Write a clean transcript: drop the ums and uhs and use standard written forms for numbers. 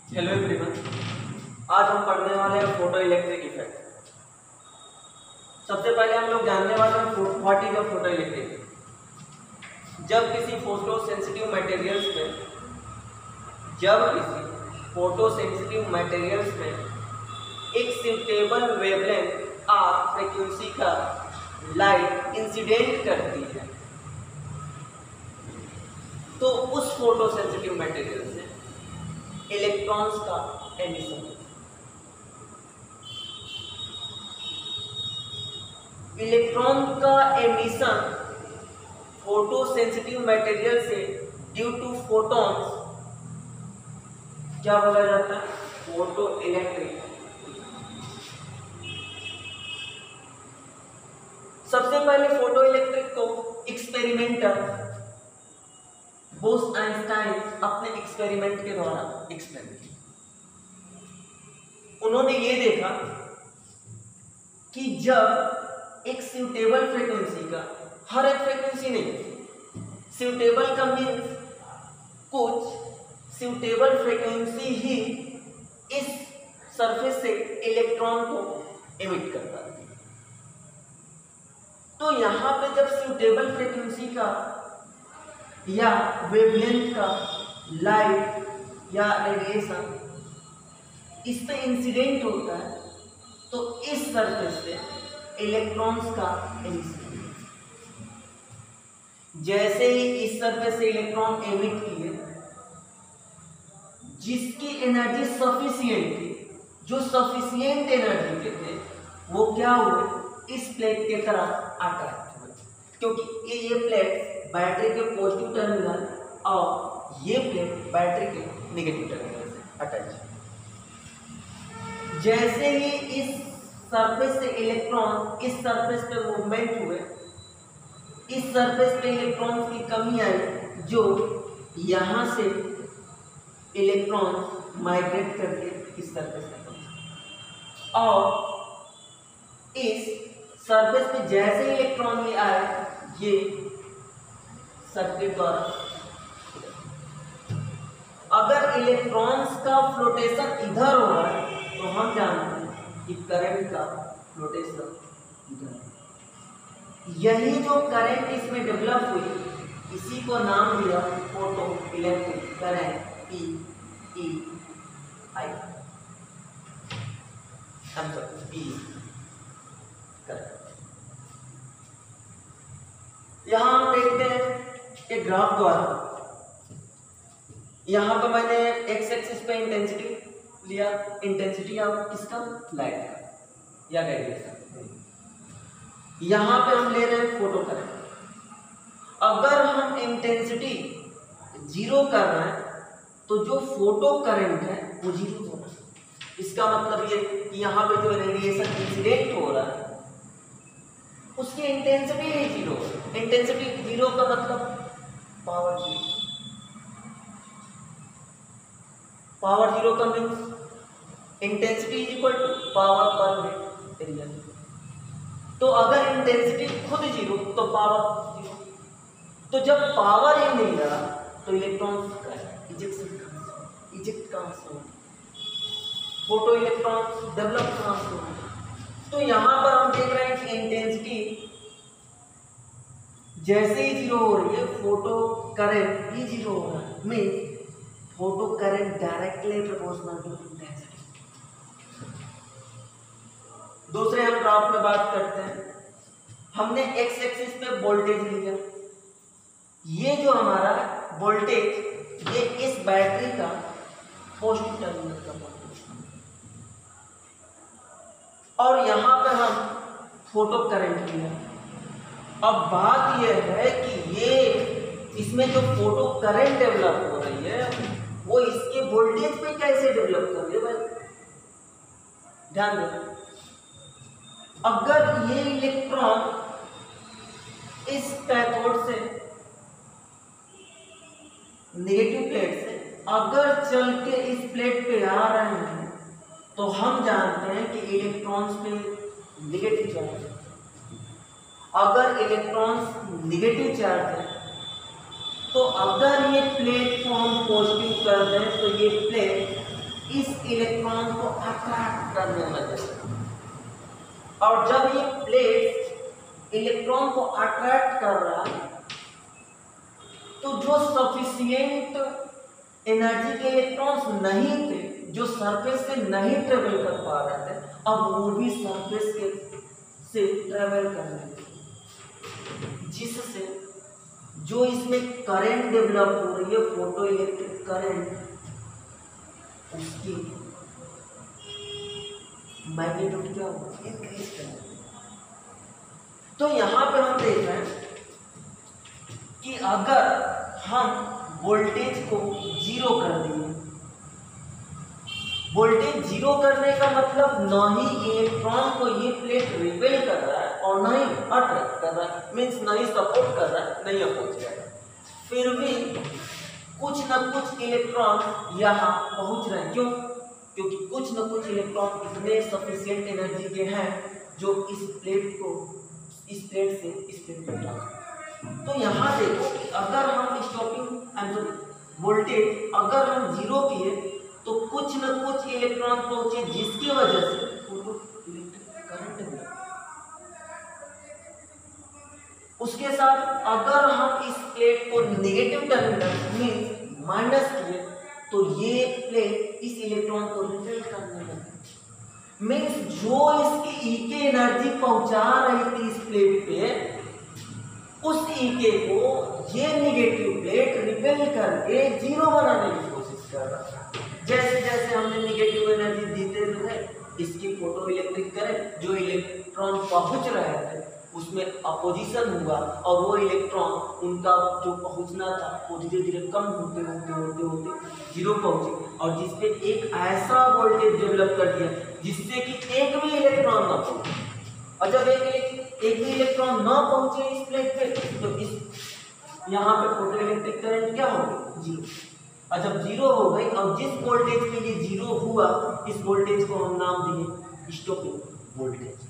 Hello everyone, आज हम पढ़ने वाले हैं फोटो इलेक्ट्रिक इफेक्ट। सबसे पहले हम लोग जानने वाले हैं what is a photo electric. जब किसी फोटो सेंसिटिव मटेरियल्स में एक सुटेबल वेवलेंथ और फ्रीक्वेंसी का लाइट इंसिडेंट करती है तो उस फोटो सेंसिटिव मटेरियल से इलेक्ट्रॉन्स का एमिशन। इलेक्ट्रॉन का एमिशन फोटो सेंसिटिव मटेरियल से ड्यू टू फोटॉन्स क्या बोला जाता है? Photo electric. सबसे पहले फोटो इलेक्ट्रिक को एक्सपेरिमेंटर बोस आइंस्टाइन अपने एक्सपेरिमेंट के द्वारा एक्सप्लेन किया। उन्होंने ये देखा कि जब एक सूटेबल फ्रीक्वेंसी का, हर एक फ्रीक्वेंसी नहीं, सूटेबल का मीन्स कुछ सूटेबल फ्रीक्वेंसी ही इस सरफेस से इलेक्ट्रॉन को एमिट करता है। तो यहां पे जब सूटेबल फ्रीक्वेंसी का या वेवलेंथ का लाइट या रेडिएशन इस पे इंसिडेंट होता है तो इस सरफेस से इलेक्ट्रॉन्स का एमिशन। जैसे ही इस सरफेस से इलेक्ट्रॉन एमिट किए, जिसकी एनर्जी सफिशिएंट थी, जो सफिशिएंट एनर्जी के थे, वो क्या हुए? इस प्लेट के तरफ अट्रैक्ट हुए, क्योंकि ये प्लेट बैटरी के पॉजिटिव टर्मिनल और ये प्लेट बैटरी के नेगेटिव टर्मिनल से अटैच है। जैसे ही इस सरफेस से इलेक्ट्रॉन इस सरफेस पे मूवमेंट हुए, इस सरफेस पे इलेक्ट्रॉन की कमी आई, जो यहां से इलेक्ट्रॉन माइग्रेट करके इस सरफेस पे पहुंचे और इस सरफेस पे जैसे इलेक्ट्रॉन ये आए, ये सर्किट द्वारा अगर इलेक्ट्रॉन्स का फ्लोटेशन इधर हो रहा है तो हम जानते हैं कि करंट का फ्लोटेशन इधर है। यही जो करंट इसमें डेवलप हुई, इसी को नाम दिया फोटो इलेक्ट्रिक करंट, PEI। हम सब PE करंट। यहां हम देखते हैं एक ग्राफ द्वारा, यहां पर मैंने एक्स एक्सिस पे इंटेंसिटी लिया, इंटेंसिटी ऑफ किसका? लाइट का या रेडिएशन। यहां पे हम ले रहे हैं फोटो करंट। अगर हम इंटेंसिटी जीरो कर रहे हैं तो जो फोटो करंट है वो जीरो होना है। इसका मतलब ये कि यहां पे जो रेडिएशन इंसिडेंट हो रहा है उसकी इंटेंसिटी ही जीरो। इंटेंसिटी जीरो का मतलब पावर जीरो। पावर जीरो का means intensity is equal to power per unit area. तो अगर इंटेंसिटी खुद जीरो तो पावर जीरो। तो जब पावर ही नहीं रहा तो इलेक्ट्रॉन का इजेक्ट कहां से होगा? फोटो इलेक्ट्रॉन डेवलप कहां से होगा? तो यहां पर हम देख रहे हैं कि इंटेंसिटी जैसे ही जीरो हो रही है, फोटो करंट भी जीरो हो रहा है। Means photo current directly proportional to intensity. दूसरे हम ग्राफ में बात करते हैं। हमने एक्स एक्सिस पे वोल्टेज लिया। ये जो हमारा वोल्टेज, ये इस बैटरी का पॉजिटिव टर्मिनल का वोल्टेज, और यहां पर हम फोटो करंट लिया। अब बात यह है कि ये इसमें जो फोटो करंट डेवलप हो रही है वो इसके वोल्टेज पे कैसे डेवलप कर रही है भाई? ध्यान दें, अगर ये इलेक्ट्रॉन इस कैथोड से नेगेटिव प्लेट से अगर चल के इस प्लेट पे आ रहे हैं तो हम जानते हैं कि इलेक्ट्रॉन्स पे नेगेटिव चार्ज है। अगर इलेक्ट्रॉन्स नेगेटिव चार्ज है तो अगर ये प्लेट को हम पॉजिटिव कर दें तो ये प्लेट इस इलेक्ट्रॉन को अट्रैक्ट करने लगे। और जब ये प्लेट इलेक्ट्रॉन को अट्रैक्ट कर रहा है तो जो सफिशिएंट एनर्जी के इलेक्ट्रॉन्स नहीं थे, जो सरफेस से नहीं ट्रेवल कर पा रहे थे, अब वो भी सरफेस के से ट्रेवल करने लगे, जिससे जो इसमें करंट डेवलप हो रही है, फोटो इलेक्ट्रिक करंट, उसकी मैग्नीट्यूड क्या होगा, इंक्रीज करेगा। तो यहां पे हम देख रहे हैं कि अगर हम वोल्टेज को जीरो कर दिए, वोल्टेज जीरो करने का मतलब न ही इलेक्ट्रॉन को ये प्लेट रिपेल कर रहा है और न ही अट्रैक्ट कर रहा है, मीन्स न ही सपोर्ट कर रहा है, नहीं अपोज कर रहा है, फिर भी कुछ न कुछ इलेक्ट्रॉन यहाँ पहुंच रहे हैं। क्यों? क्योंकि कुछ न कुछ इलेक्ट्रॉन इतने सफिशिएंट एनर्जी के हैं जो इस प्लेट से इस प्लेट में ट्रांसफर। तो यहाँ देखो कि अगर हम स्टॉपिंग वोल्टेज अगर हम जीरो किए तो कुछ न कुछ इलेक्ट्रॉन पहुंचे, जिसकी वजह से फोटो इलेक्ट्रिक करंट मिला। उसके साथ अगर हम इस प्लेट को नेगेटिव टर्मिनल मींस माइनस किए तो ये प्लेट इस इलेक्ट्रॉन को रिपेल करने लगे, मींस जो इसकी ईके एनर्जी पहुंचा रही थी इस प्लेट पे, उस ईके को ये नेगेटिव प्लेट रिपेल करके जीरो बनाने की कोशिश कर रहा था। जैसे जैसे हमने नेगेटिव एनर्जी देते रहे, इसकी फोटो इलेक्ट्रिक करंट जो इलेक्ट्रॉन पहुंच रहे थे उसमें अपोजिशन हुआ और वो इलेक्ट्रॉन उनका जो पहुंचना था वो धीरे धीरे कम होते होते होते होते जीरो पहुंचे, और जिसपे एक ऐसा वोल्टेज डेवलप कर दिया जिससे कि एक भी इलेक्ट्रॉन ना पहुंचे। और जब एक भी इलेक्ट्रॉन ना पहुंचे इस प्लेट पे तो इस यहाँ पे फोटो इलेक्ट्रिक करंट क्या होगी, जीरो। और जब जीरो हो गई और जिस वोल्टेज के लिए जीरो हुआ, इस वोल्टेज को हम नाम दिए स्टॉपिंग वोल्टेज।